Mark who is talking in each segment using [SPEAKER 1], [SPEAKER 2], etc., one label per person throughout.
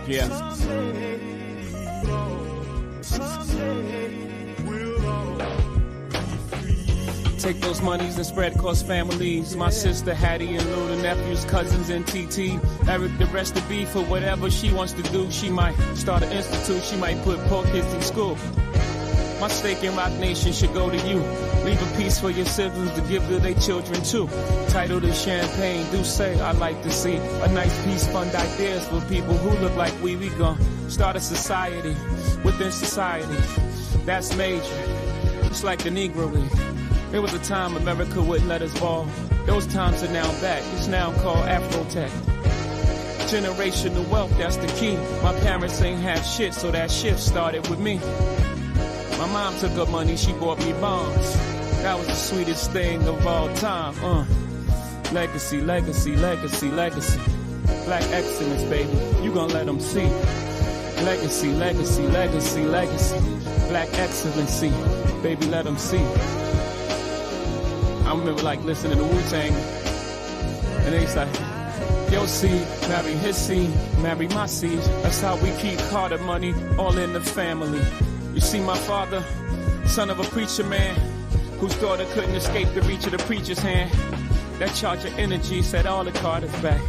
[SPEAKER 1] Yeah. Take those monies and spread across families. My sister Hattie and little nephews, cousins and TT. Eric the rest of B for whatever she wants to do. She might start an institute. She might put poor kids in school. My stake in Rock Nation should go to you. Leave a piece for your siblings to give to their children too. Title to Champagne, do say I like to see a nice piece, fund ideas for people who look like we gon' start a society within society. That's major. It's like the Negro League. There was a time America wouldn't let us ball. Those times are now back. It's now called Afrotech. Generational wealth, that's the key. My parents ain't have shit, so that shift started with me. My mom took her money, she bought me bonds. That was the sweetest thing of all time. Legacy, legacy, legacy, legacy. Black excellence, baby, you gon' let them see. Legacy, legacy, legacy, legacy. Black excellency, baby, let them see. I remember like listening to Wu-Tang, and they say, your seed, marry his seed, marry my seed. That's how we keep Carter money all in the family. You see my father, son of a preacher man, whose daughter couldn't escape the reach of the preacher's hand. That charge of energy set all the Carters back.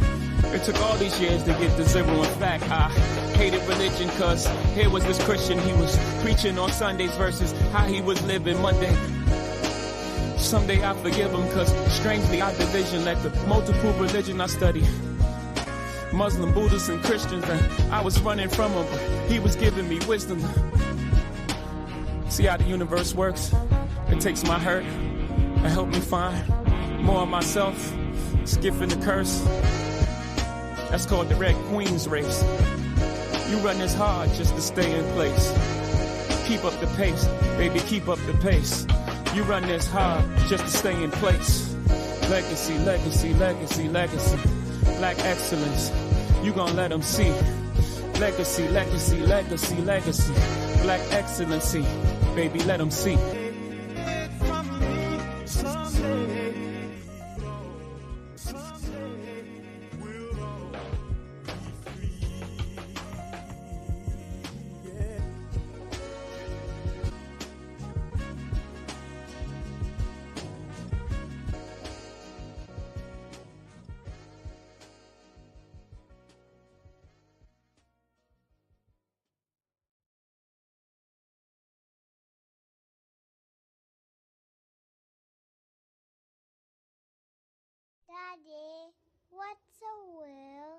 [SPEAKER 1] It took all these years to get to zero. In fact, I hated religion, cause here was this Christian, he was preaching on Sundays versus how he was living Monday. Someday I forgive him, cause strangely our division led to multiple religion I studied. Muslim, Buddhists, and Christians, and I was running from him, but he was giving me wisdom. See how the universe works? It takes my hurt and help me find more of myself. It's gift and the curse. That's called the Red Queen's race. You run this hard just to stay in place. Keep up the pace, baby, keep up the pace. You run this hard just to stay in place. Legacy, legacy, legacy, legacy. Black excellence, you gon' let them see. Legacy, legacy, legacy, legacy. Black excellency, baby, let them see.
[SPEAKER 2] Daddy, what's a will?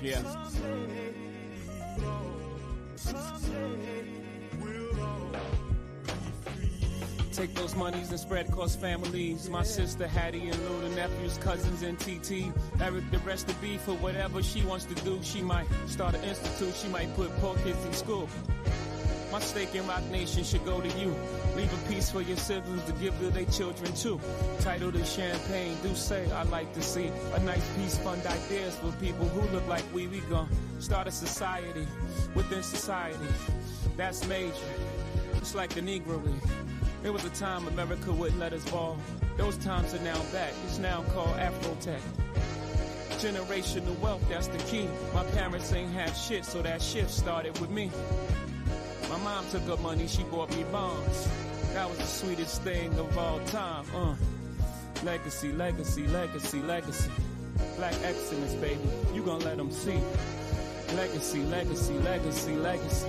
[SPEAKER 1] Yeah. Take those monies and spread across families. My sister Hattie and little nephews, cousins and TT. Eric the rest of B for whatever she wants to do. She might start an institute. She might put poor kids in school. My stake in Rock Nation should go to you. Leave a piece for your siblings to give to their children too. Title to Champagne, do say I like to see a nice piece, fund ideas for people who look like we gon' start a society within society. That's major. It's like the Negro League. There was a time America wouldn't let us ball. Those times are now back. It's now called Afrotech. Generational wealth, that's the key. My parents ain't have shit, so that shift started with me. My mom took her money, she bought me bonds. That was the sweetest thing of all time. Legacy, legacy, legacy, legacy. Black excellence, baby, you gon' let them see. Legacy, legacy, legacy, legacy.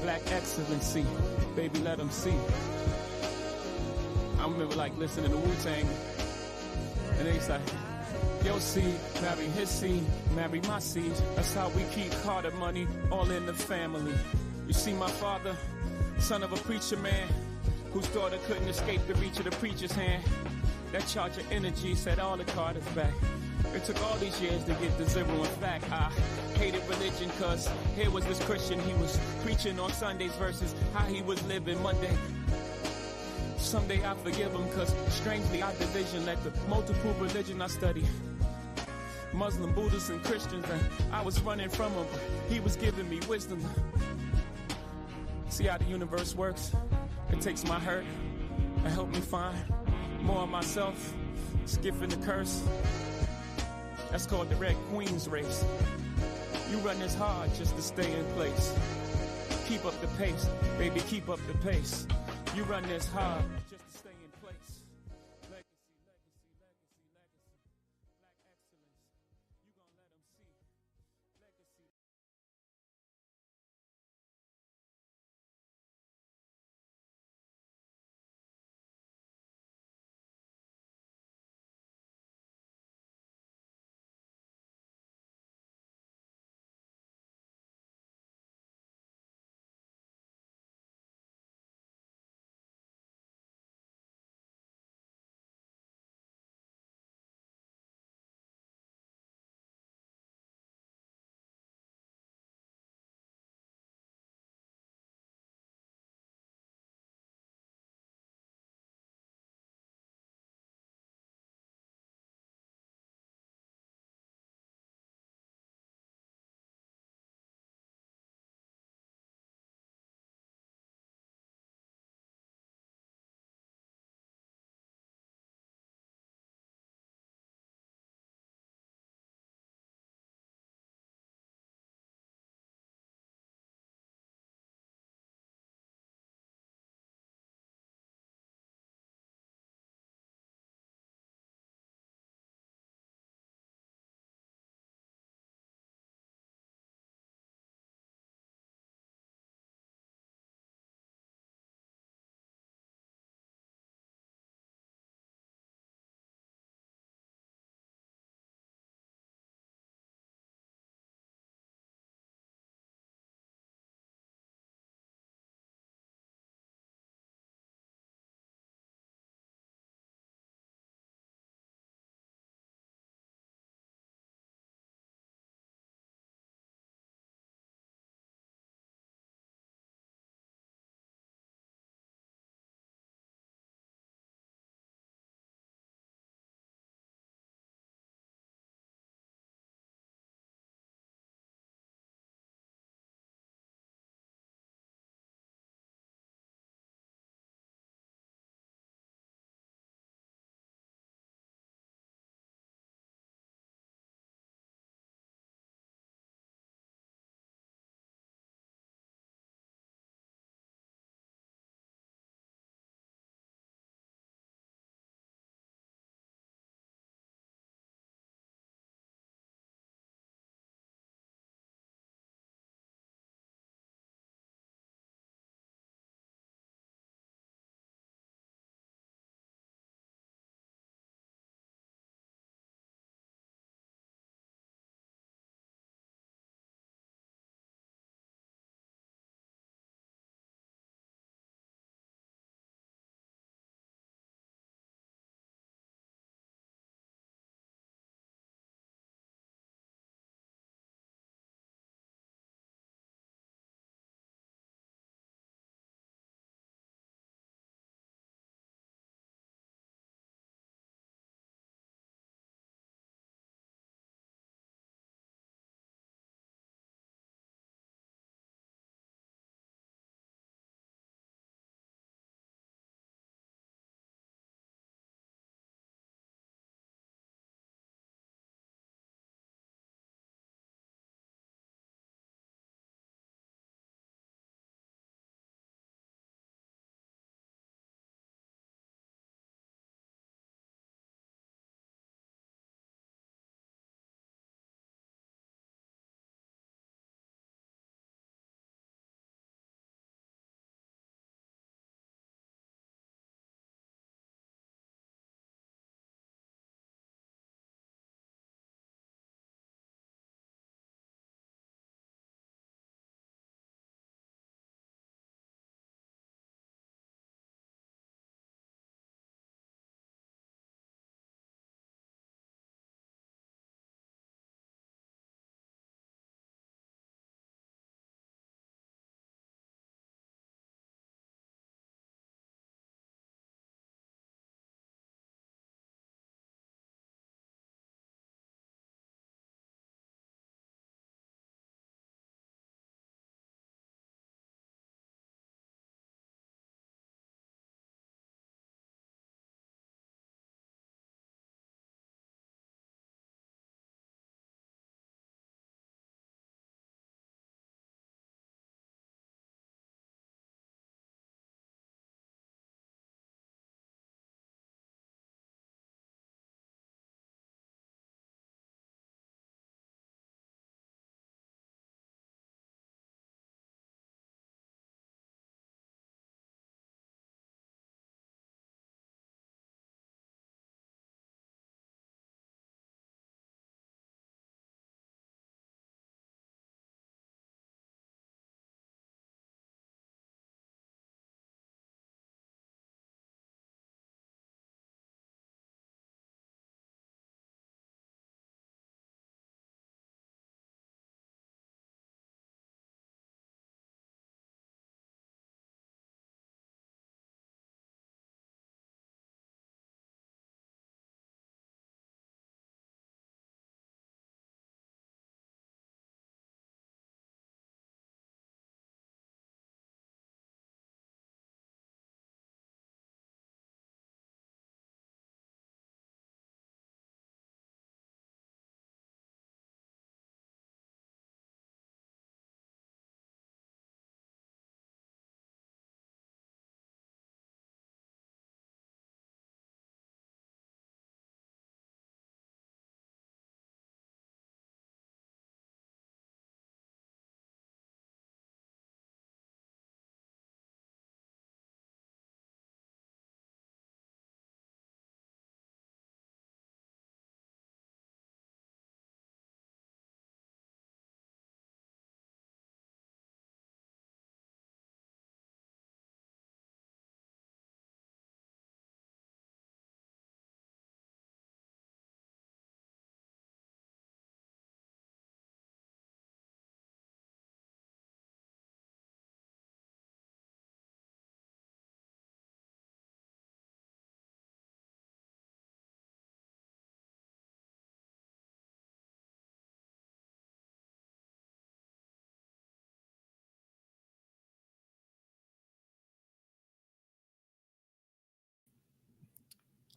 [SPEAKER 1] Black excellency, baby, let them see. I remember like listening to Wu-Tang, and they say, your seed, marry his seed, marry my seed. That's how we keep Carter money all in the family. You see my father, son of a preacher man, whose daughter couldn't escape the reach of the preacher's hand. That charge of energy set all the Carters back. It took all these years to get to zero. In fact, I hated religion, cause here was this Christian, he was preaching on Sundays versus how he was living Monday. Someday I forgive him, cause strangely our division led to multiple religion I studied. Muslim, Buddhists, and Christians, and I was running from him, but he was giving me wisdom. See how the universe works? It takes my hurt and help me find more of myself. It's gift and the curse. That's called the Red Queen's race. You run this hard just to stay in place. Keep up the pace, baby, keep up the pace. You run this hard just to stay in place.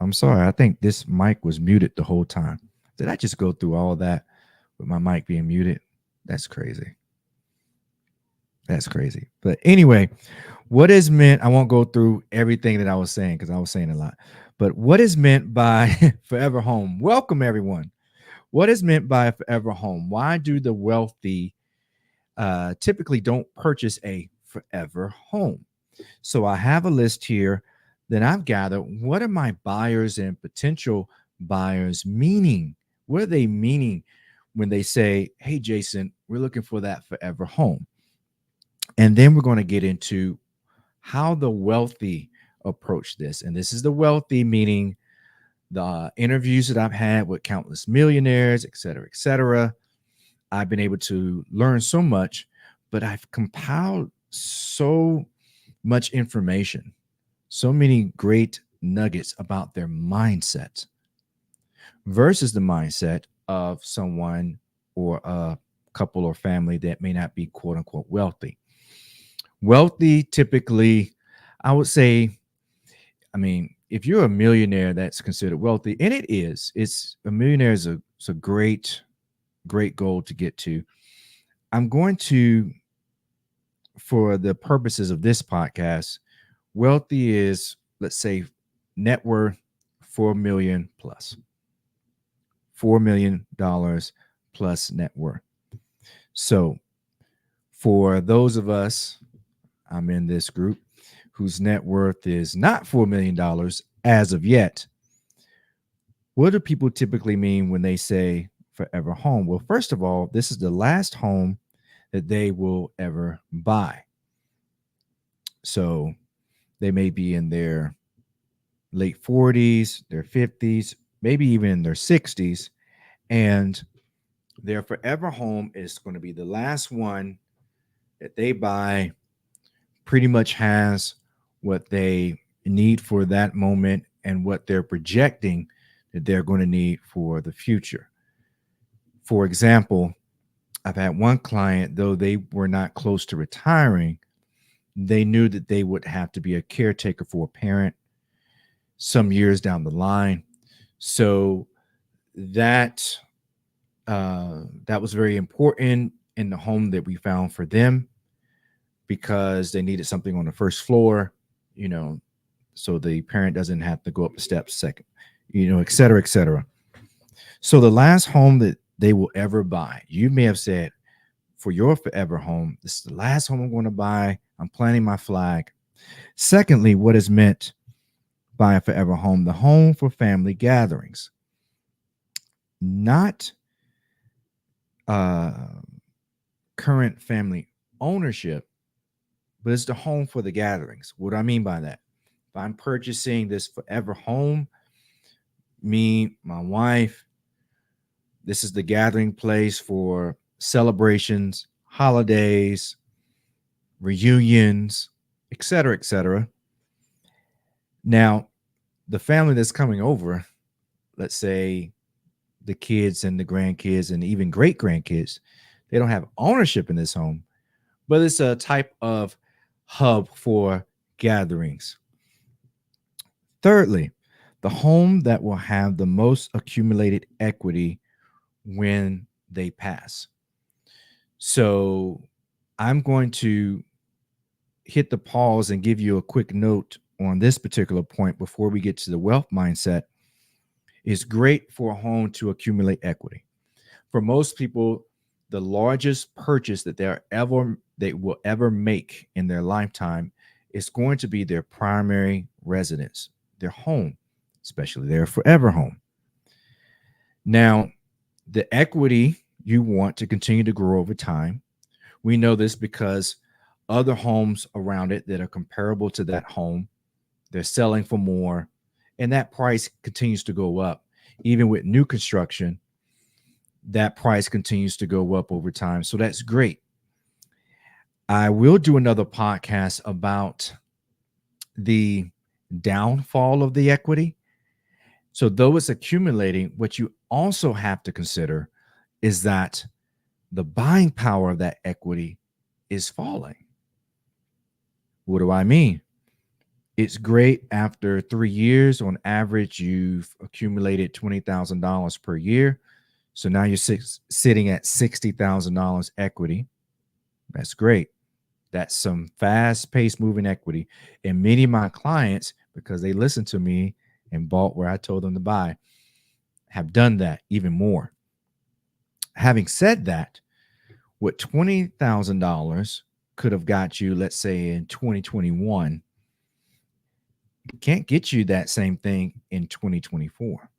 [SPEAKER 3] I'm sorry. I think this mic was muted the whole time. Did I just go through all that with my mic being muted? That's crazy. That's crazy. But anyway, what is meant, I won't go through everything that I was saying because I was saying a lot. But what is meant by forever home? Welcome, everyone. What is meant by a forever home? Why do the wealthy typically don't purchase a forever home? So I have a list here that I've gathered. What are my buyers and potential buyers meaning? What are they meaning when they say, hey, Jason, we're looking for that forever home? And then we're going to get into how the wealthy approach this. And this is the wealthy, meaning the interviews that I've had with countless millionaires, et cetera, et cetera. I've been able to learn so much, but I've compiled so much information, so many great nuggets about their mindset versus the mindset of someone or a couple or family that may not be quote unquote wealthy. Wealthy typically, I would say, I mean, if you're a millionaire that's considered wealthy, and it is, it's a millionaire is it's a great goal to get to. I'm going to, for the purposes of this podcast, wealthy is, let's say, net worth 4 million plus, $4 million plus net worth. So for those of us, I'm in this group whose net worth is not $4 million as of yet. What do people typically mean when they say forever home? Well, first of all, this is the last home that they will ever buy. So they may be in their late 40s, their 50s, maybe even in their 60s, and their forever home is going to be the last one that they buy, pretty much has what they need for that moment and what they're projecting that they're going to need for the future. For example, I've had one client, though they were not close to retiring, they knew that they would have to be a caretaker for a parent some years down the line. So that that was very important in the home that we found for them because they needed something on the first floor, you know, so the parent doesn't have to go up the steps second, you know, et cetera, et cetera. So the last home that they will ever buy, you may have said, for your forever home, this is the last home I'm going to buy. I'm planting my flag. Secondly, what is meant by a forever home? The home for family gatherings, not uh, current family ownership, but it's the home for the gatherings. What do I mean by that? If I'm purchasing this forever home, me, my wife, this is the gathering place for celebrations, holidays, reunions, etc., etc. Now, the family that's coming over, let's say the kids and the grandkids and even great grandkids, they don't have ownership in this home, but it's a type of hub for gatherings. Thirdly, the home that will have the most accumulated equity when they pass. So I'm going to hit the pause and give you a quick note on this particular point before we get to the wealth mindset. It's great for a home to accumulate equity. For most people, the largest purchase that they will ever make in their lifetime is going to be their primary residence, their home, especially their forever home. Now, the equity you want to continue to grow over time. We know this because other homes around it that are comparable to that home, they're selling for more, and that price continues to go up. Even with new construction, that price continues to go up over time. So that's great. I will do another podcast about the downfall of the equity. So, though it's accumulating, what you also have to consider is that the buying power of that equity is falling. What do I mean? It's great after 3 years. On average, you've accumulated $20,000 per year. So now you're sitting at $60,000 equity. That's great. That's some fast paced moving equity. And many of my clients, because they listened to me and bought where I told them to buy, have done that even more. Having said that, what $20,000 could have got you, let's say in 2021, can't get you that same thing in 2024.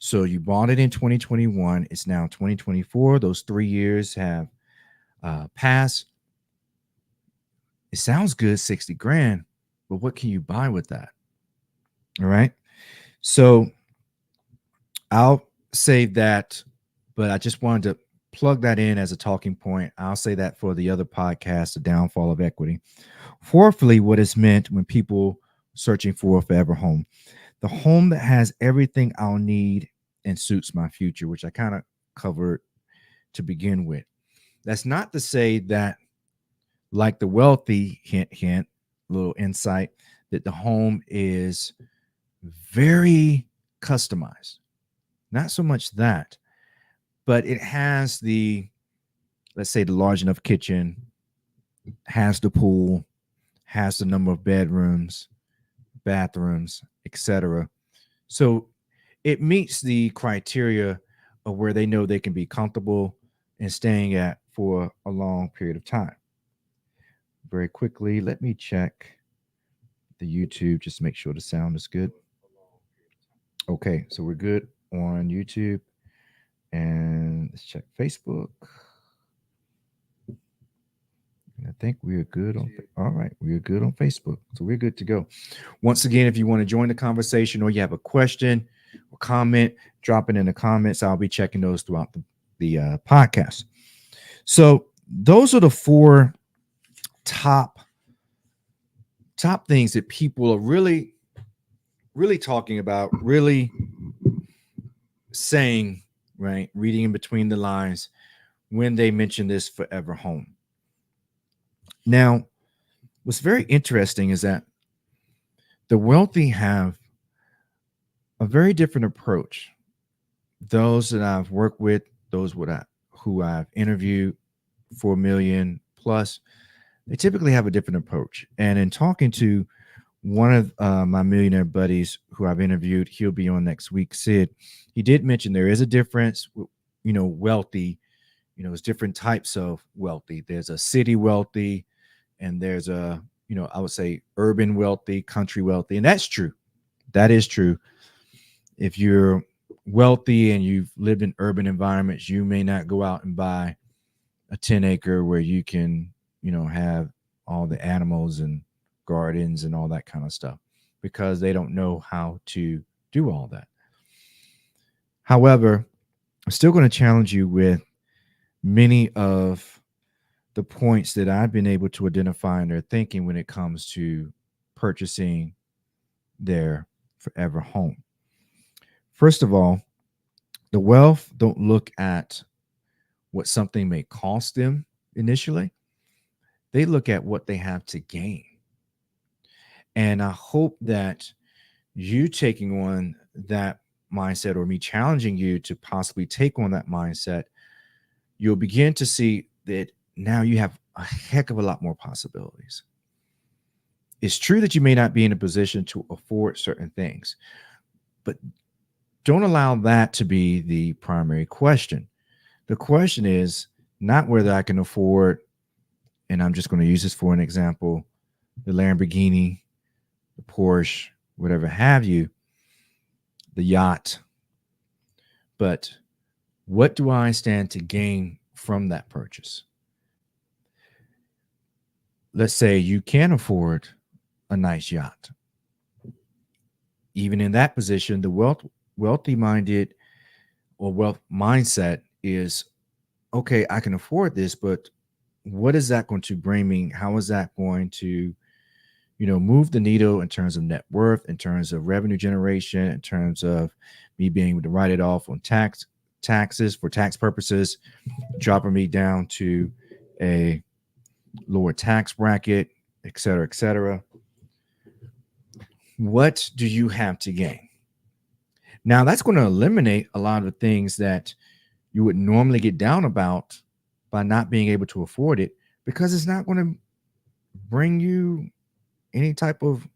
[SPEAKER 3] So you bought it in 2021. It's now 2024. Those 3 years have passed. It sounds good, 60 grand, but what can you buy with that? All right. So I'll save that, but I just wanted to plug that in as a talking point. I'll say that for the other podcast, The Downfall of Equity. Fourthly, what is meant when people searching for a forever home, the home that has everything I'll need and suits my future, which I kind of covered to begin with. That's not to say that, like the wealthy, hint, little insight, that the home is very customized. Not so much that, but it has let's say, the large enough kitchen, has the pool, has the number of bedrooms, bathrooms, etc. So it meets the criteria of where they know they can be comfortable and staying at for a long period of time. Very quickly, let me check the YouTube just to make sure the sound is good. Okay, so we're good on YouTube. And let's check Facebook. And I think we are good on. All right, we are good on Facebook, so we're good to go. Once again, if you want to join the conversation or you have a question or comment, drop it in the comments. I'll be checking those throughout the podcast. So those are the four top things that people are really talking about, really saying, right, reading in between the lines when they mention this forever home. Now, what's very interesting is that the wealthy have a very different approach. Those that I've worked with, those who I've interviewed, 4 million plus, they typically have a different approach. And in talking to one of my millionaire buddies who I've interviewed, he'll be on next week, Sid, he did mention there is a difference. Wealthy, there's different types of wealthy. There's a city wealthy, and there's a, I would say urban wealthy, country wealthy. And that's true. That is true. If you're wealthy and you've lived in urban environments, you may not go out and buy a 10-acre where you can, have all the animals and gardens and all that kind of stuff, because they don't know how to do all that. However, I'm still going to challenge you with many of the points that I've been able to identify in their thinking when it comes to purchasing their forever home. First of all, the wealth don't look at what something may cost them initially. They look at what they have to gain. And I hope that you taking on that mindset, or me challenging you to possibly take on that mindset, you'll begin to see that now you have a heck of a lot more possibilities. It's true that you may not be in a position to afford certain things, but don't allow that to be the primary question. The question is not whether I can afford, and I'm just going to use this for an example, the Lamborghini, the Porsche, whatever have you, the yacht, but what do I stand to gain from that purchase? Let's say you can afford a nice yacht. Even in that position, the wealthy minded or wealth mindset is, okay, I can afford this, but what is that going to bring me? How is that going to, move the needle in terms of net worth, in terms of revenue generation, in terms of me being able to write it off on taxes for tax purposes, dropping me down to a lower tax bracket, et cetera, et cetera. What do you have to gain? Now, that's going to eliminate a lot of things that you would normally get down about by not being able to afford it, because it's not going to bring you any type of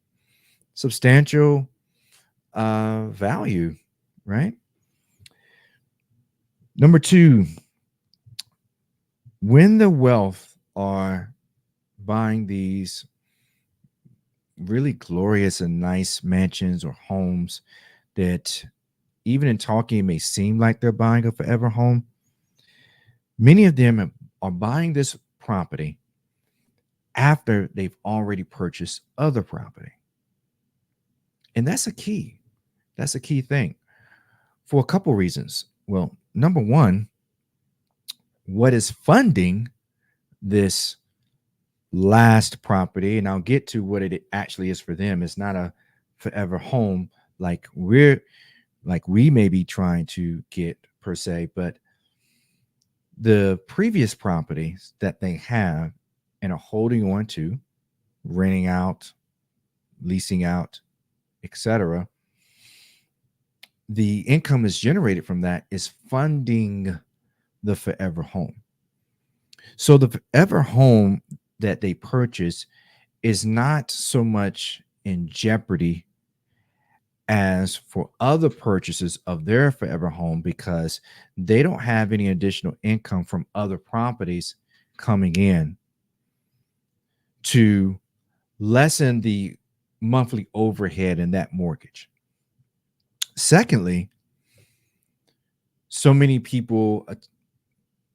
[SPEAKER 3] substantial value, right? Number two, when the wealth are buying these really glorious and nice mansions or homes that even in talking it may seem like they're buying a forever home, many of them are buying this property after they've already purchased other property. And that's a key. That's a key thing for a couple reasons. Well, number one, what is funding this last property, and I'll get to what it actually is for them. It's not a forever home like we may be trying to get per se, but the previous properties that they have and are holding on to, renting out, leasing out, etc. The income is generated from that is funding the forever home. So the forever home that they purchase is not so much in jeopardy as for other purchases of their forever home, because they don't have any additional income from other properties coming in to lessen the monthly overhead in that mortgage. Secondly, so many people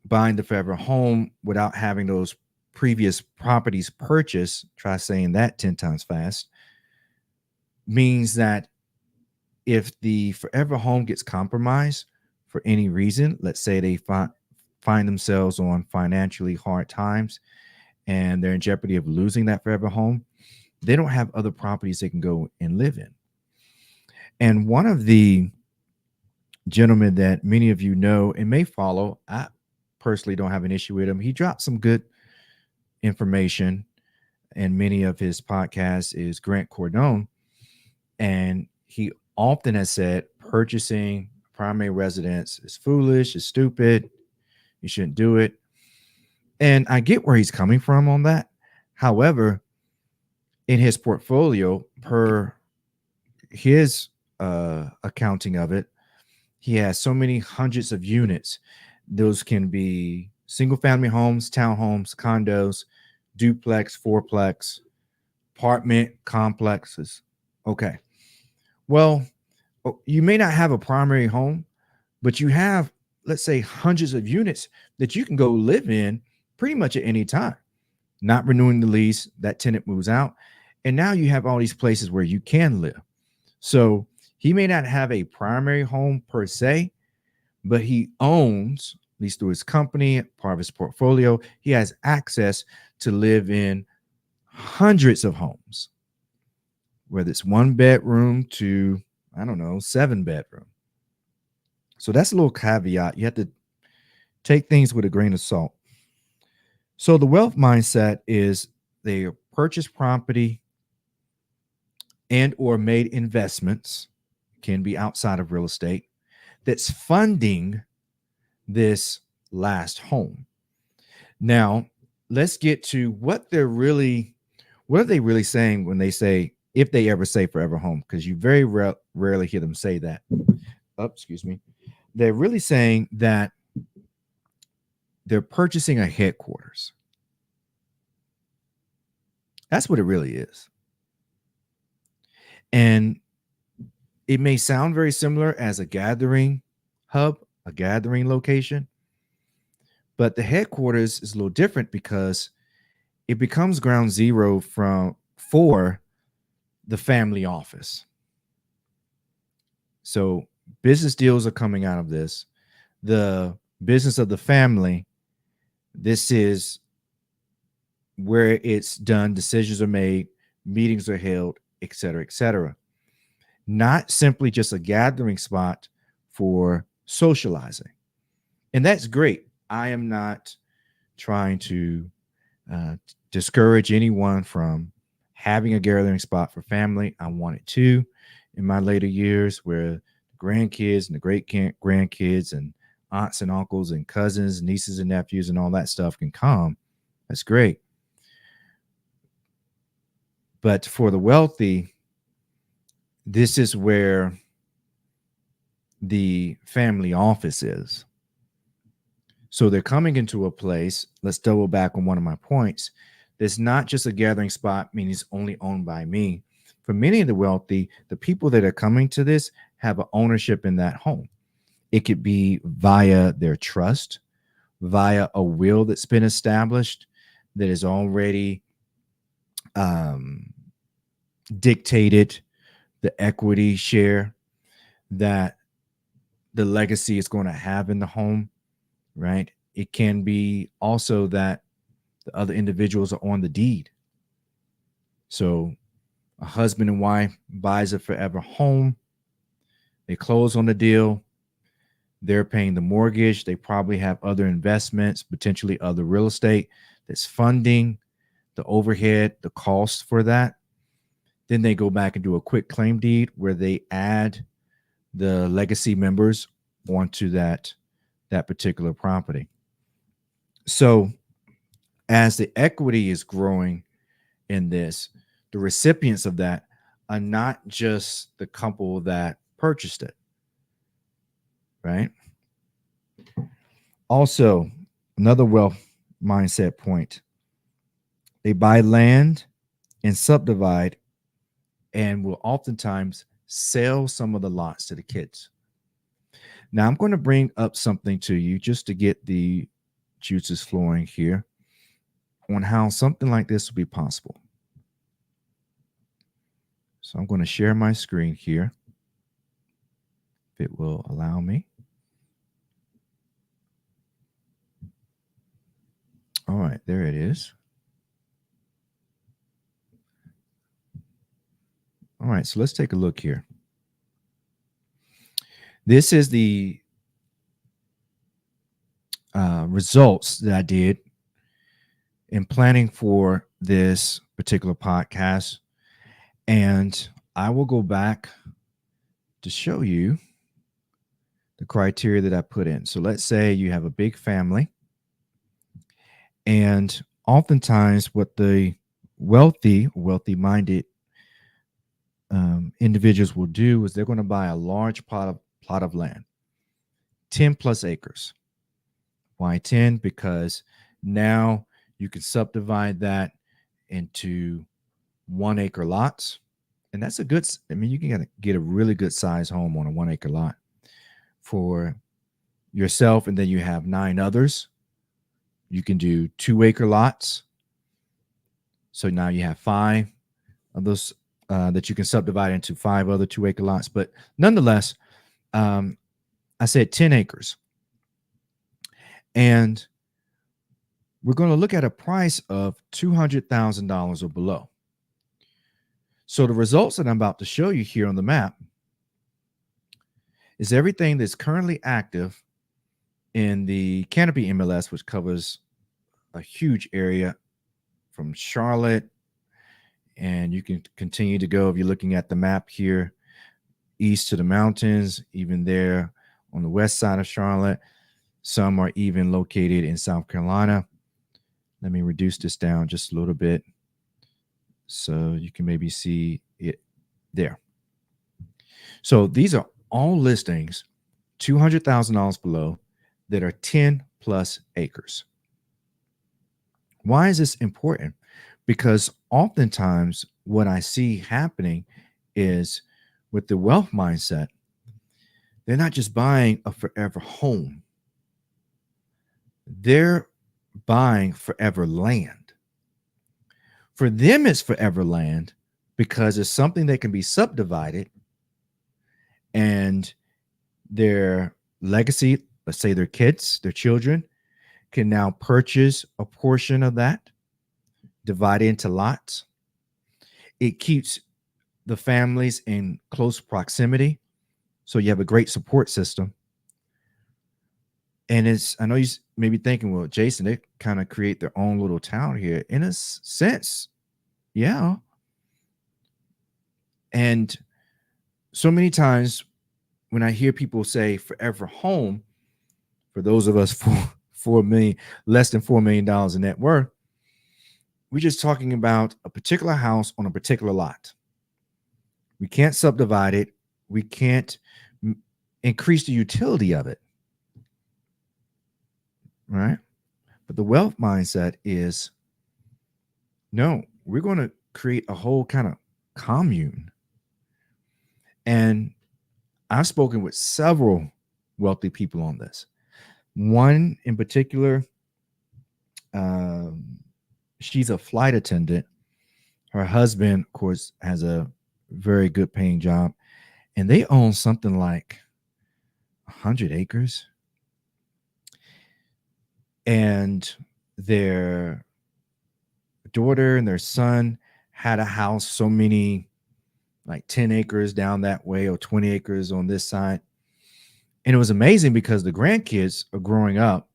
[SPEAKER 3] buying the forever home without having those previous properties purchased, try saying that 10 times fast, means that if the forever home gets compromised for any reason, let's say they find themselves on financially hard times and they're in jeopardy of losing that forever home, they don't have other properties they can go and live in. And one of the gentlemen that many of you know and may follow, I personally don't have an issue with him. He dropped some good information in many of his podcasts, is Grant Cardone. And he often has said purchasing primary residence is foolish, is stupid, you shouldn't do it. And I get where he's coming from on that. However, in his portfolio, per his accounting of it, he has so many hundreds of units. Those can be single family homes, townhomes, condos, duplex, fourplex, apartment complexes. Okay. Well, you may not have a primary home, but you have, let's say, hundreds of units that you can go live in pretty much at any time. Not renewing the lease, that tenant moves out, and now you have all these places where you can live. So he may not have a primary home per se, but he owns, at least through his company, part of his portfolio, he has access to live in hundreds of homes, whether it's 1 bedroom to, I don't know, 7 bedroom. So that's a little caveat. You have to take things with a grain of salt. So the wealth mindset is they purchase property and or made investments, can be outside of real estate, that's funding this last home. Now, let's get to what are they really saying when they say, if they ever say forever home, because you very rarely hear them say that. Oh, excuse me. They're really saying that they're purchasing a headquarters. That's what it really is. And it may sound very similar as a gathering hub, a gathering location, but the headquarters is a little different because it becomes ground zero for the family office. So business deals are coming out of this. The business of the family, this is where it's done, decisions are made, meetings are held, et cetera, et cetera. Not simply just a gathering spot for socializing. And that's great. I am not trying to discourage anyone from having a gathering spot for family. I wanted to in my later years where the grandkids and the great grandkids and aunts and uncles and cousins, nieces and nephews, and all that stuff can come. That's great. But for the wealthy, this is where the family office is. So they're coming into a place. Let's double back on one of my points. There's not just a gathering spot, meaning it's only owned by me. For many of the wealthy, the people that are coming to this have an ownership in that home. It could be via their trust, via a will that's been established that is already dictated the equity share that the legacy is going to have in the home, right? It can be also that the other individuals are on the deed. So a husband and wife buys a forever home. They close on the deal. They're paying the mortgage. They probably have other investments, potentially other real estate that's funding the overhead, the cost for that. Then they go back and do a quick claim deed where they add the legacy members onto that particular property. So as the equity is growing in this, the recipients of that are not just the couple that purchased it, right? Also, another wealth mindset point. They buy land and subdivide and will oftentimes sell some of the lots to the kids. Now, I'm going to bring up something to you just to get the juices flowing here on how something like this will be possible. So I'm going to share my screen here, if it will allow me. All right, there it is. All right, so let's take a look here. This is the results that I did in planning for this particular podcast. And I will go back to show you the criteria that I put in. So let's say you have a big family. And oftentimes what the wealthy-minded individuals will do is they're going to buy a large plot of land, 10 plus acres. Why 10? Because now you can subdivide that into 1 acre lots. And that's a good, you can get a really good size home on a 1 acre lot for yourself. And then you have 9 others. You can do 2 acre lots. So now you have 5 of those that you can subdivide into 5 other 2 acre lots. But nonetheless, I said 10 acres. And we're going to look at a price of $200,000 or below. So the results that I'm about to show you here on the map is everything that's currently active in the Canopy MLS, which covers a huge area from Charlotte. And you can continue to go, if you're looking at the map here, east to the mountains, even there on the west side of Charlotte. Some are even located in South Carolina. Let me reduce this down just a little bit so you can maybe see it there. So these are all listings, $200,000 below, that are 10 plus acres. Why is this important? Because oftentimes what I see happening is with the wealth mindset, they're not just buying a forever home. They're buying forever land. For them, it's forever land because it's something that can be subdivided and their legacy, let's say their kids, their children, can now purchase a portion of that, divide it into lots. It keeps the families in close proximity. So you have a great support system. And I know you may be thinking, well, Jason, they kind of create their own little town here. In a sense, yeah. And so many times when I hear people say forever home, for those of us 4 million, less than $4 million in net worth, we're just talking about a particular house on a particular lot. We can't subdivide it. We can't increase the utility of it. Right. But the wealth mindset is no, we're going to create a whole kind of commune. And I've spoken with several wealthy people on this. One in particular, she's a flight attendant. Her husband, of course, has a very good paying job, and they own something like 100 acres. And their daughter and their son had a house so many, like 10 acres down that way or 20 acres on this side. And it was amazing because the grandkids are growing up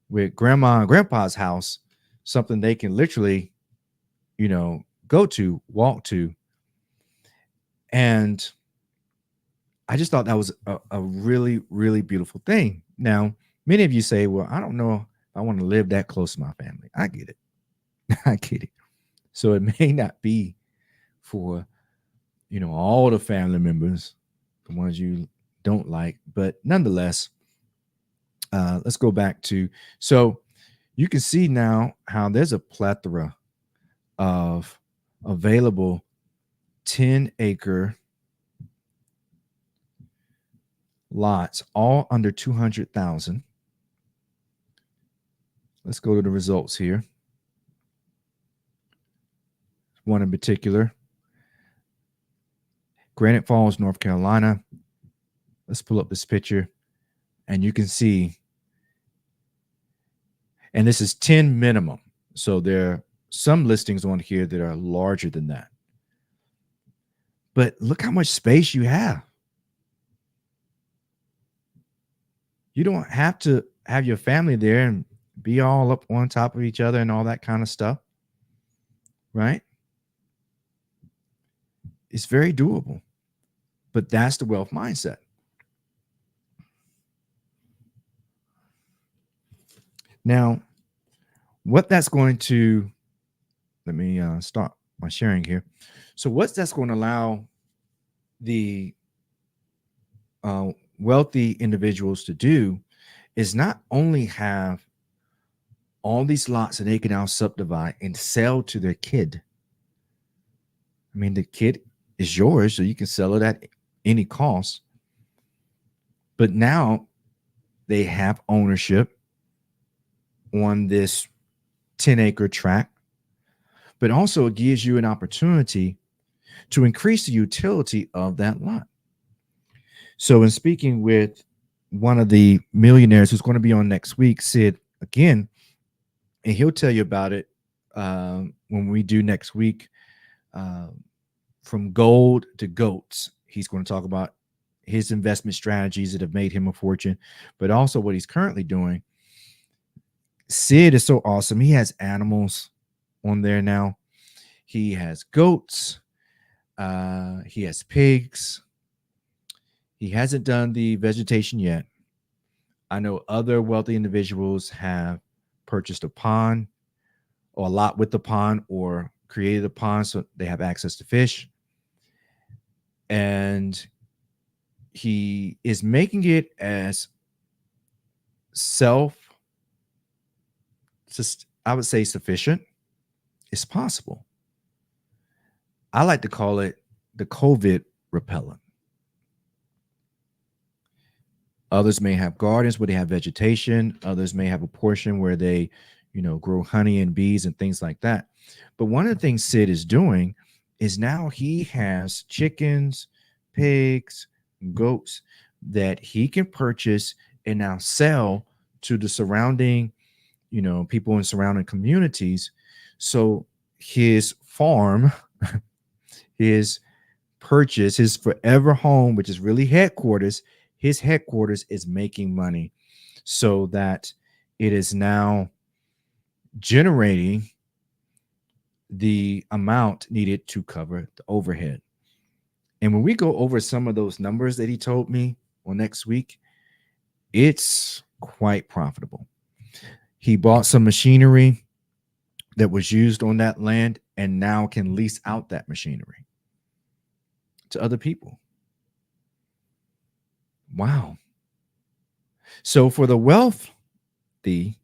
[SPEAKER 3] with grandma and grandpa's house, something they can literally, go to, walk to. And I just thought that was a really, really beautiful thing. Now, many of you say, well, I don't know if I want to live that close to my family. I get it. I get it. So it may not be for, all the family members, the ones you don't like, but nonetheless, let's go back to, so you can see now how there's a plethora of available 10-acre lots, all under 200,000. Let's go to the results here. One in particular, Granite Falls, North Carolina. Let's pull up this picture, and you can see, and this is 10 minimum. So there are some listings on here that are larger than that. But look how much space you have. You don't have to have your family there and be all up on top of each other and all that kind of stuff, right? It's very doable. But that's the wealth mindset. Now, what that's going to, let me start my sharing here. So what's that's going to allow the wealthy individuals to do is not only have all these lots that they can now subdivide and sell to their kid. I mean, the kid is yours, so you can sell it at any cost. But now they have ownership on this 10-acre tract, but also it gives you an opportunity to increase the utility of that lot. So in speaking with one of the millionaires who's going to be on next week, Sid, again, and he'll tell you about it when we do next week, from gold to goats. He's going to talk about his investment strategies that have made him a fortune, but also what he's currently doing. Sid is so awesome. He has animals on there now. He has goats. He has pigs. He hasn't done the vegetation yet. I know other wealthy individuals have purchased a pond or a lot with the pond or created a pond so they have access to fish. And he is making it as I would say sufficient as possible. I like to call it the COVID repellent. Others may have gardens where they have vegetation. Others may have a portion where they, grow honey and bees and things like that. But one of the things Sid is doing is now he has chickens, pigs, goats that he can purchase and now sell to the surrounding, people in surrounding communities. So his farm, his purchase, his forever home, which is really headquarters, his headquarters is making money so that it is now generating the amount needed to cover the overhead. And when we go over some of those numbers that he told me on next week, it's quite profitable. He bought some machinery that was used on that land and now can lease out that machinery to other people. Wow. So for the wealthy,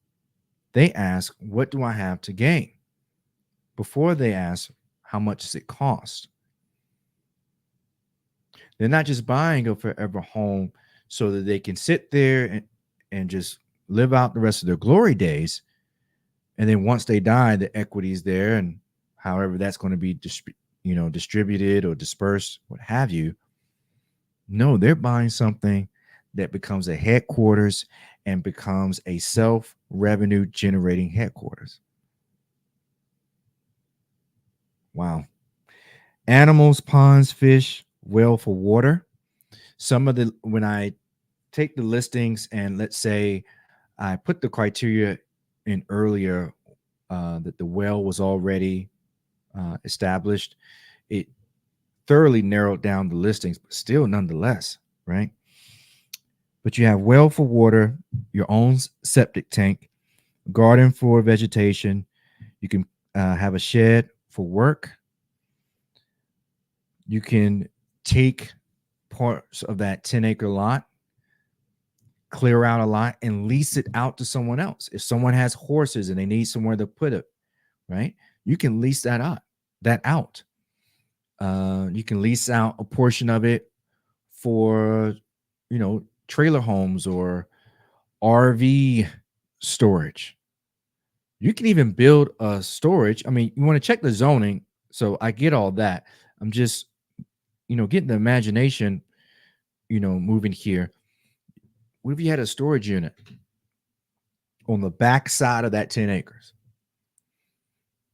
[SPEAKER 3] they ask, what do I have to gain? Before they ask, how much does it cost? They're not just buying a forever home so that they can sit there and just live out the rest of their glory days. And then once they die, the equity's there, and however that's going to be distributed or dispersed, what have you. No, they're buying something that becomes a headquarters and becomes a self-revenue generating headquarters. Wow. Animals, ponds, fish, well for water. When I take the listings and let's say I put the criteria in earlier that the well was already established, it thoroughly narrowed down the listings, but still nonetheless, right? But you have well for water, your own septic tank, garden for vegetation. You can have a shed for work. You can take parts of that 10-acre lot, clear out a lot, and lease it out to someone else. If someone has horses and they need somewhere to put it, right? You can lease that out. You can lease out a portion of it for, trailer homes or RV storage. You can even build a storage. I mean, you want to check the zoning. So I get all that. I'm just, getting the imagination, moving here. What if you had a storage unit on the back side of that 10 acres?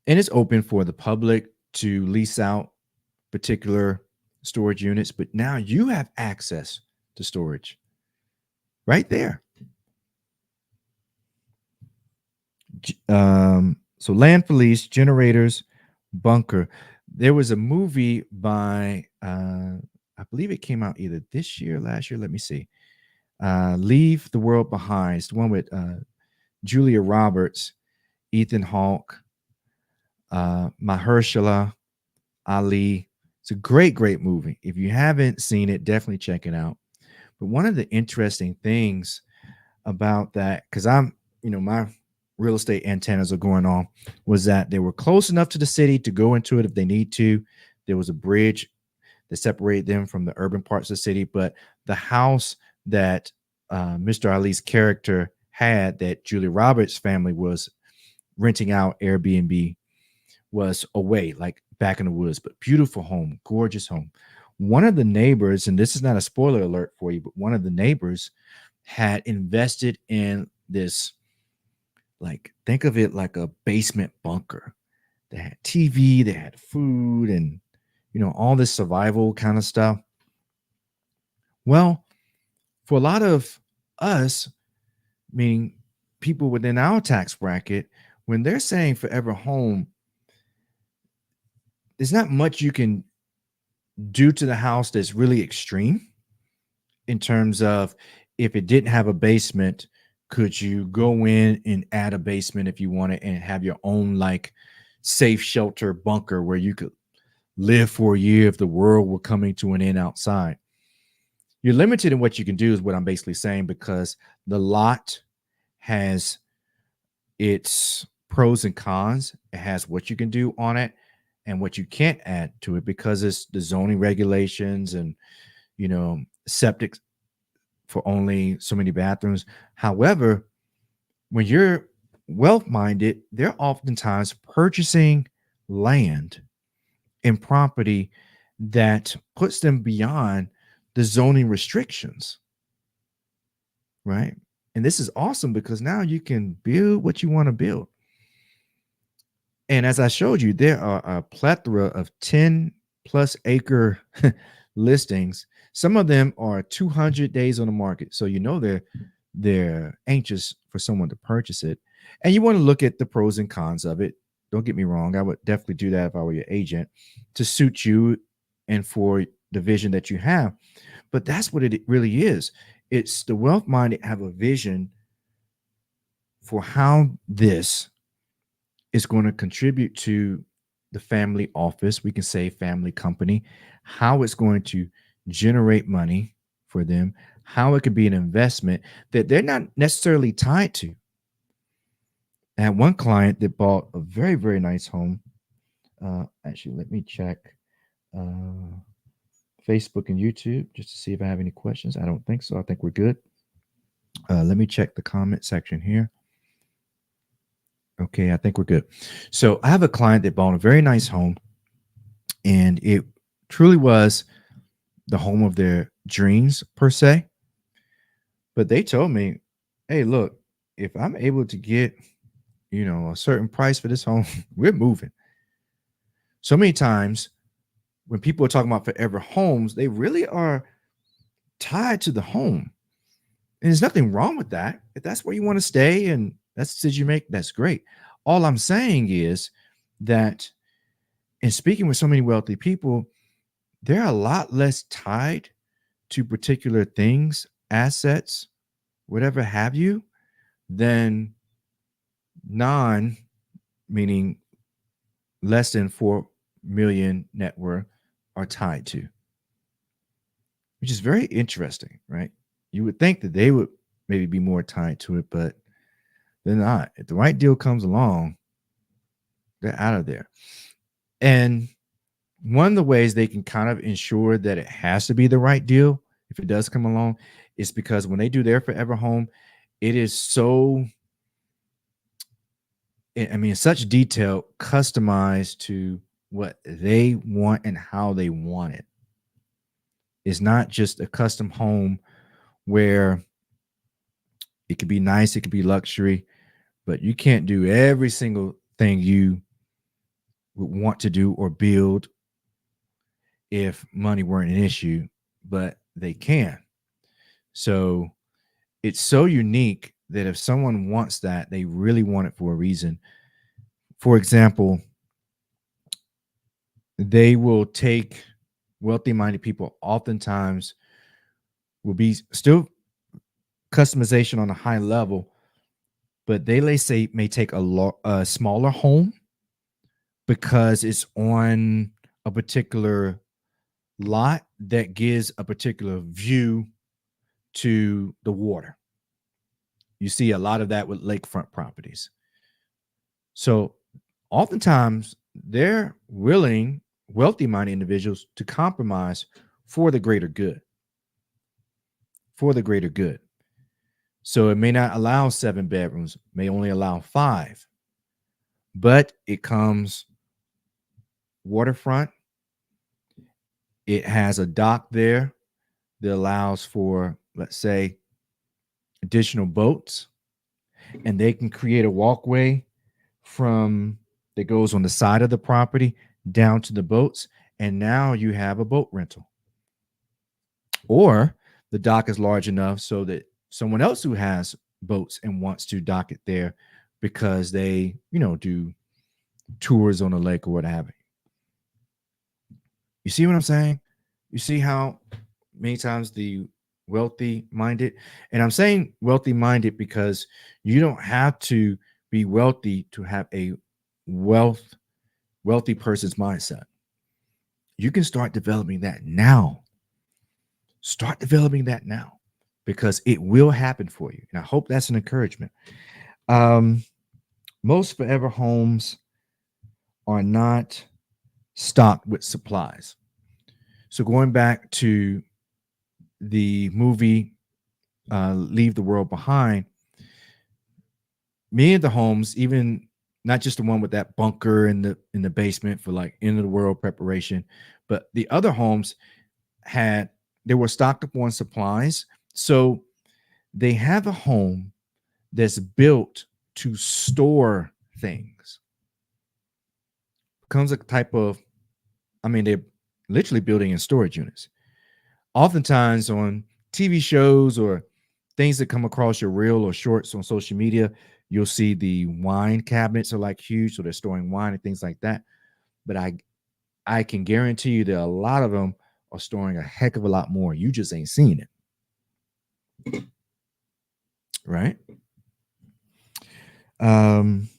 [SPEAKER 3] And it's open for the public to lease out particular storage units, but now you have access to storage right there. So land for lease, generators, bunker. There was a movie by, I believe it came out either this year, last year. Let me see. Leave the World Behind. It's the one with Julia Roberts, Ethan Hawke, Mahershala Ali. It's a great, great movie. If you haven't seen it, definitely check it out. But one of the interesting things about that, because my real estate antennas are going on, was that they were close enough to the city to go into it if they need to. There was a bridge that separated them from the urban parts of the city, but the house that Mr. Ali's character had, that Julia Roberts' family was renting out Airbnb, was away, like back in the woods, but beautiful home, gorgeous home. One of the neighbors, and this is not a spoiler alert for you, but one of the neighbors had invested in this, like, think of it like a basement bunker. They had TV, they had food, and all this survival kind of stuff. Well, for a lot of us, meaning people within our tax bracket, when they're saying forever home, there's not much you can do to the house that's really extreme in terms of, if it didn't have a basement, could you go in and add a basement if you wanted and have your own like safe shelter bunker where you could live for a year if the world were coming to an end outside? You're limited in what you can do, is what I'm basically saying, because the lot has its pros and cons. It has what you can do on it and what you can't add to it, because it's the zoning regulations and, septic for only so many bathrooms. However, when you're wealth-minded, they're oftentimes purchasing land and property that puts them beyond the zoning restrictions, right? And this is awesome because now you can build what you want to build. And as I showed you, there are a plethora of 10 plus acre listings. Some of them are 200 days on the market. So they're anxious for someone to purchase it. And you want to look at the pros and cons of it. Don't get me wrong. I would definitely do that if I were your agent, to suit you and for the vision that you have. But that's what it really is. It's the wealth minded have a vision for how this is going to contribute to the family office. We can say family company, how it's going to generate money for them, how it could be an investment that they're not necessarily tied to. I had one client that bought a very, very nice home. Actually, let me check uh, Facebook and YouTube just to see if I have any questions. I don't think so. I think we're good. Let me check the comment section here. Okay, I think we're good. So I have a client that bought a very nice home, and it truly was the home of their dreams, per se. But they told me, hey, look, if I'm able to get, a certain price for this home, we're moving. So many times when people are talking about forever homes, they really are tied to the home. And there's nothing wrong with that. If that's where you want to stay and that's the decision you make, that's great. All I'm saying is that in speaking with so many wealthy people, they're a lot less tied to particular things, assets, whatever have you, than non, meaning less than 4 million net worth, are tied to, which is very interesting, right? You would think that they would maybe be more tied to it, but they're not. If the right deal comes along, they're out of there. And one of the ways they can kind of ensure that it has to be the right deal, if it does come along, is because when they do their forever home, it is so, such detail, customized to what they want and how they want it. It's not just a custom home where it could be nice, it could be luxury, but you can't do every single thing you would want to do or build if money weren't an issue, but they can. So it's so unique that if someone wants that, they really want it for a reason. For example, they will take wealthy minded people, oftentimes will be still customization on a high level, but they may take a smaller home because it's on a particular lot that gives a particular view to the water. You see a lot of that with lakefront properties. So oftentimes they're willing, wealthy minded individuals, to compromise for the greater good. For the greater good. So it may not allow 7 bedrooms, may only allow 5, but it comes waterfront. It has a dock there that allows for, let's say, additional boats, and they can create a walkway from that goes on the side of the property down to the boats, and now you have a boat rental. Or the dock is large enough so that someone else who has boats and wants to dock it there because they, do tours on the lake or what have you. You see what I'm saying? You see how many times the wealthy minded, and I'm saying wealthy minded because you don't have to be wealthy to have a wealthy person's mindset. You can start developing that now. Start developing that now because it will happen for you. And I hope that's an encouragement. Most forever homes are not stocked with supplies. So going back to the movie Leave the World Behind, many of the homes, even not just the one with that bunker in the basement for like end of the world preparation, but the other homes they were stocked up on supplies. So they have a home that's built to store things. Becomes a type of, they're literally building in storage units. Oftentimes on TV shows or things that come across your reel or shorts on social media, you'll see the wine cabinets are like huge, so they're storing wine and things like that. But I can guarantee you that a lot of them are storing a heck of a lot more. You just ain't seen it, right? Um,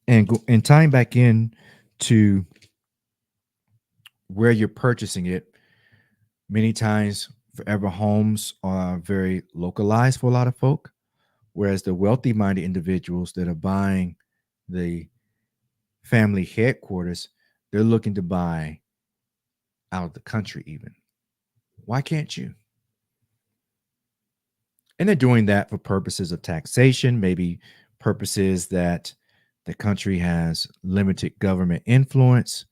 [SPEAKER 3] and tying back in to where you're purchasing it, many times forever homes are very localized for a lot of folk, whereas the wealthy minded individuals that are buying the family headquarters, they're looking to buy out of the country even. Why can't you? And they're doing that for purposes of taxation, maybe purposes that the country has limited government influence,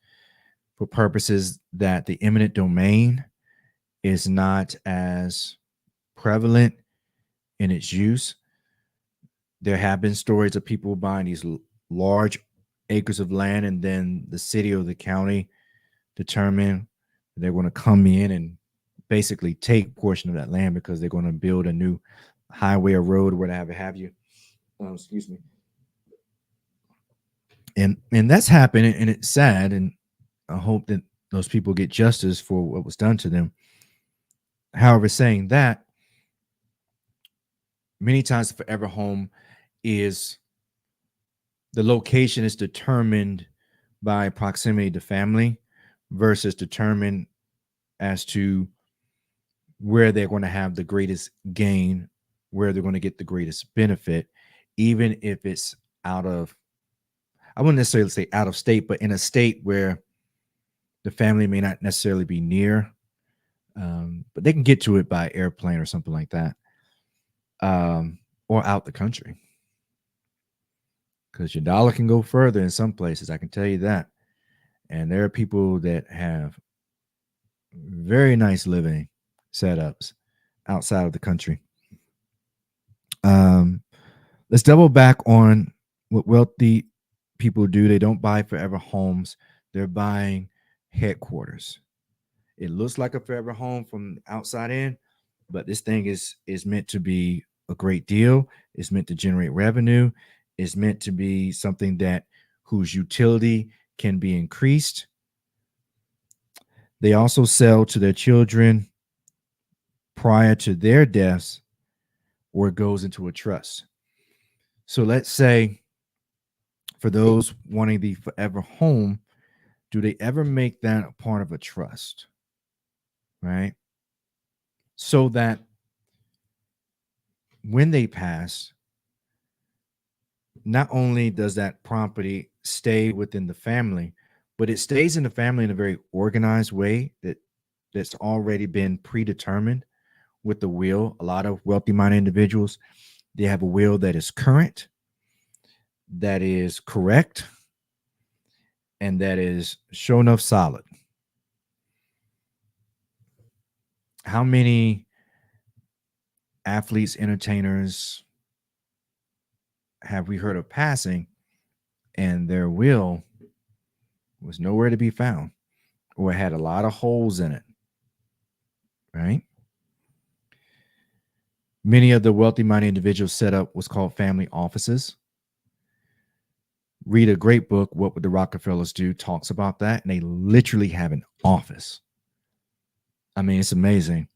[SPEAKER 3] for purposes that the eminent domain is not as prevalent in its use. There have been stories of people buying these large acres of land, and then the city or the county determine they're going to come in and basically take portion of that land because they're going to build a new highway or road or whatever have you. Excuse me. And that's happening, and it's sad, and I hope that those people get justice for what was done to them. However, saying that, many times the forever home is the location is determined by proximity to family versus determined as to where they're going to have the greatest gain, where they're going to get the greatest benefit, even if it's out of, I wouldn't necessarily say out of state, but in a state where the family may not necessarily be near, but they can get to it by airplane or something like that, or out the country. Because your dollar can go further in some places, I can tell you that. And there are people that have very nice living setups outside of the country. Let's double back on what wealthy people do. They don't buy forever homes, they're buying headquarters. It looks like a forever home from outside in, but this thing is meant to be a great deal. It's meant to generate revenue. It's meant to be something that whose utility can be increased. They also sell to their children prior to their deaths, or it goes into a trust. So let's say for those wanting the forever home, do they ever make that a part of a trust? Right? So that when they pass, not only does that property stay within the family, but it stays in the family in a very organized way that's already been predetermined with the will. A lot of wealthy minded individuals, they have a will that is current, that is correct, and that is sure enough solid. How many athletes, entertainers have we heard of passing and their will was nowhere to be found, or it had a lot of holes in it, right? Many of the wealthy minded individuals set up what's called family offices. Read a great book, What Would the Rockefellers Do, talks about that, and they literally have an office. I mean, it's amazing.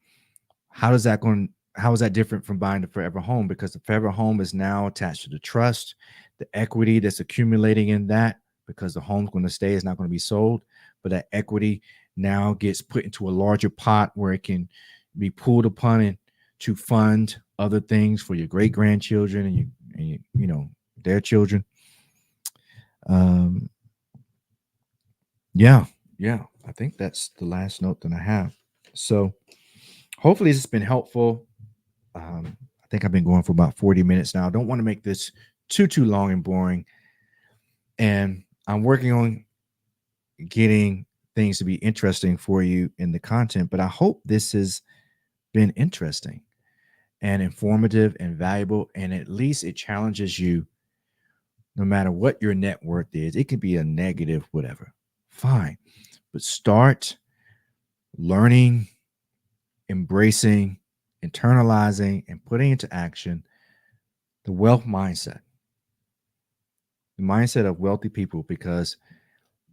[SPEAKER 3] How is that different from buying the forever home? Because the forever home is now attached to the trust, the equity that's accumulating in that, because the home's going to stay, is not going to be sold, but that equity now gets put into a larger pot where it can be pulled upon it to fund other things for your great grandchildren and you know their children. Yeah, I think that's the last note that I have. So hopefully this has been helpful. I think I've been going for about 40 minutes now. I don't want to make this too long and boring. And I'm working on getting things to be interesting for you in the content, but I hope this has been interesting and informative and valuable, and at least it challenges you. No matter what your net worth is, it could be a negative, whatever. Fine. But start learning, embracing, internalizing, and putting into action the wealth mindset, the mindset of wealthy people, because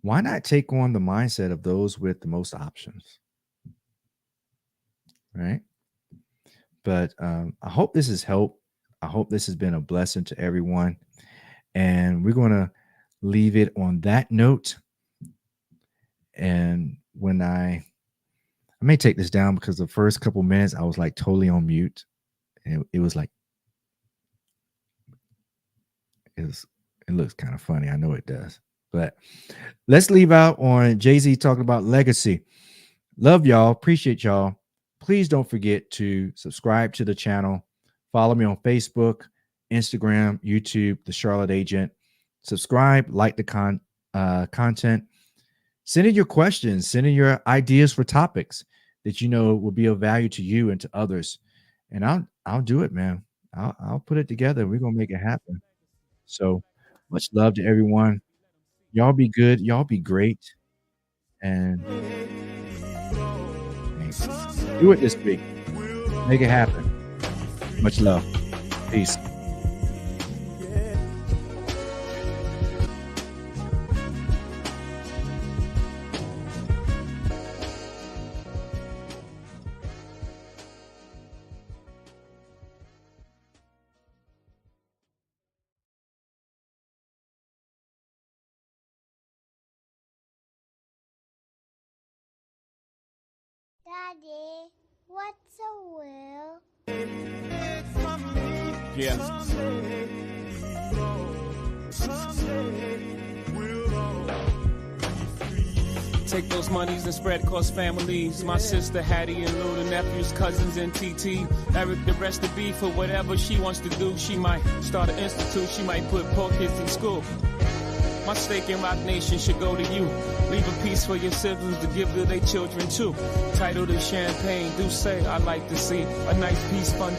[SPEAKER 3] why not take on the mindset of those with the most options? Right. But I hope this has helped. I hope this has been a blessing to everyone. And we're going to leave it on that note. And when I may take this down because the first couple minutes I was like totally on mute. And it was like, it looks kind of funny. I know it does. But let's leave out on Jay-Z talking about legacy. Love y'all. Appreciate y'all. Please don't forget to subscribe to the channel. Follow me on Facebook, Instagram, YouTube, The Charlotte Agent. Subscribe, like the content. Send in your questions. Send in your ideas for topics that you know will be of value to you and to others. And I'll do it, man. I'll put it together. We're gonna make it happen. So much love to everyone. Y'all be good. Y'all be great. And do it this week. Make it happen. Much love. Peace.
[SPEAKER 2] Daddy, what's a will?
[SPEAKER 1] Yeah. Take those monies and spread across families. My sister Hattie and Lou, the nephews, cousins, and TT. Eric, the rest of B for whatever she wants to do. She might start an institute. She might put poor kids in school. My stake in Rock Nation should go to you. Leave a piece for your siblings to give to their children too. Title to champagne, do say I like to see a nice piece fund.